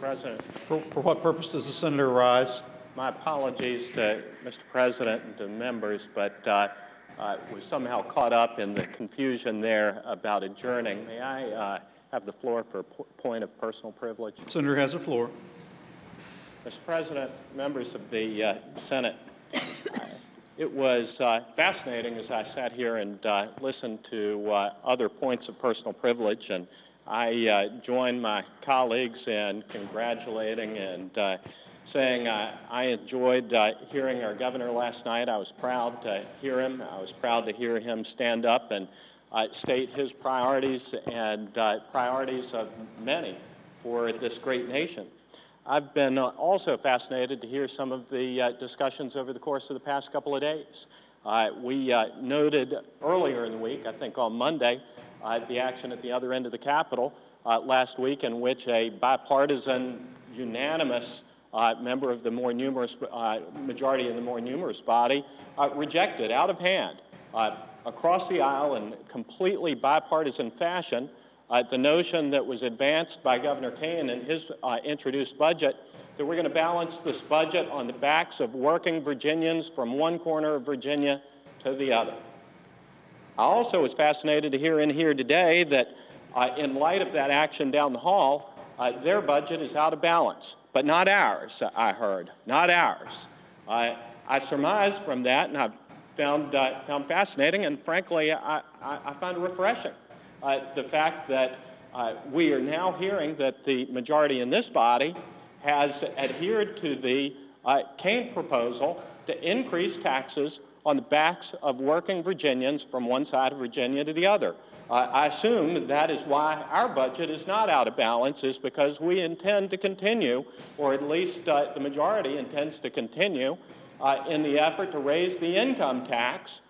President. For what purpose does the senator rise? My apologies to Mr. President and to members, but was somehow caught up in the confusion there about adjourning. May I have the floor for a point of personal privilege? The senator has the floor. Mr. President, members of the Senate, it was fascinating as I sat here and listened to other points of personal privilege, and I joined my colleagues in congratulating and saying I enjoyed hearing our governor last night. I was proud to hear him. I was proud to hear him stand up and state his priorities and priorities of many for this great nation. I've been also fascinated to hear some of the discussions over the course of the past couple of days. We noted earlier in the week, I think on Monday, the action at the other end of the Capitol last week in which a bipartisan, unanimous member of the more numerous, majority in the more numerous body rejected out of hand, across the aisle in completely bipartisan fashion, the notion that was advanced by Governor Kane in his introduced budget that we're going to balance this budget on the backs of working Virginians from one corner of Virginia to the other. I also was fascinated to hear in here today that in light of that action down the hall, their budget is out of balance, but not ours, I heard, not ours. I surmised from that, and I've found fascinating, and frankly, I find it refreshing. The fact that we are now hearing that the majority in this body has adhered to the Kane proposal to increase taxes on the backs of working Virginians from one side of Virginia to the other. I assume that is why our budget is not out of balance, is because we intend to continue, or at least the majority intends to continue, in the effort to raise the income tax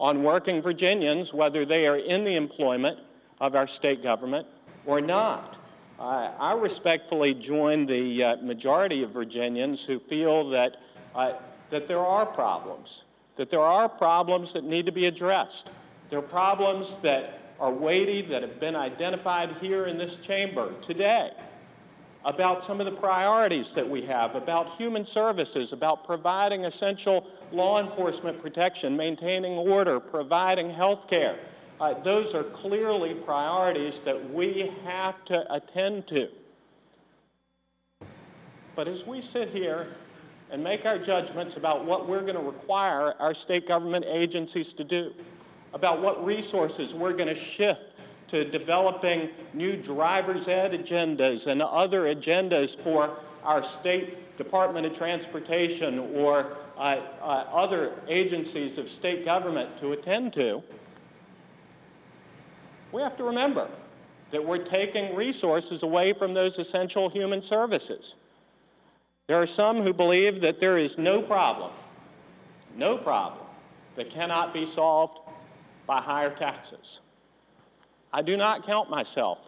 on working Virginians, whether they are in the employment of our state government or not. I respectfully join the majority of Virginians who feel that, that there are problems that need to be addressed. There are problems that are weighty, that have been identified here in this chamber today, about some of the priorities that we have, about human services, about providing essential law enforcement protection, maintaining order, providing health care. Those are clearly priorities that we have to attend to. But as we sit here and make our judgments about what we're going to require our state government agencies to do, about what resources we're going to shift to developing new driver's ed agendas and other agendas for our state Department of Transportation or other agencies of state government to attend to, we have to remember that we're taking resources away from those essential human services. There are some who believe that there is no problem that cannot be solved by higher taxes. I do not count myself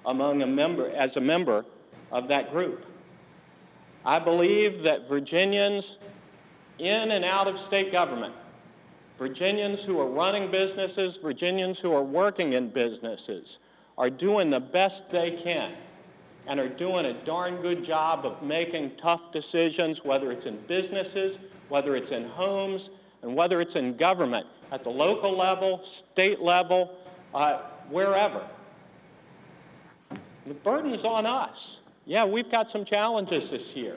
as a member of that group. I believe that Virginians in and out of state government, Virginians who are running businesses, Virginians who are working in businesses, are doing the best they can and are doing a darn good job of making tough decisions, whether it's in businesses, whether it's in homes, and whether it's in government, at the local level, state level, wherever. The burden is on us. Yeah, we've got some challenges this year.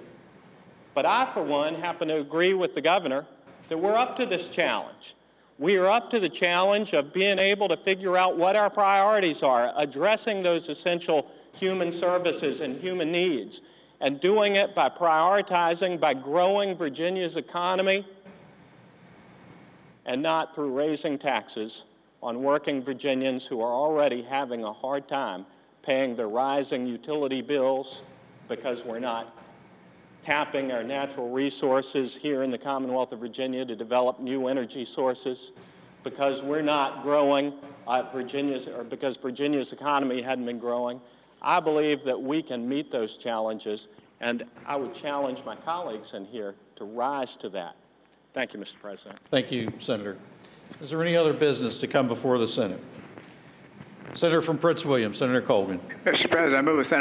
But I, for one, happen to agree with the governor that we're up to this challenge. We are up to the challenge of being able to figure out what our priorities are, addressing those essential human services and human needs, and doing it by prioritizing, by growing Virginia's economy, and not through raising taxes on working Virginians who are already having a hard time paying their rising utility bills because we're not tapping our natural resources here in the Commonwealth of Virginia to develop new energy sources, because we're not growing because Virginia's economy hadn't been growing. I believe that we can meet those challenges, and I would challenge my colleagues in here to rise to that. Thank you, Mr. President. Thank you, Senator. Is there any other business to come before the Senate? Senator from Prince William, Senator Colgan. Mr. President, I move with Senator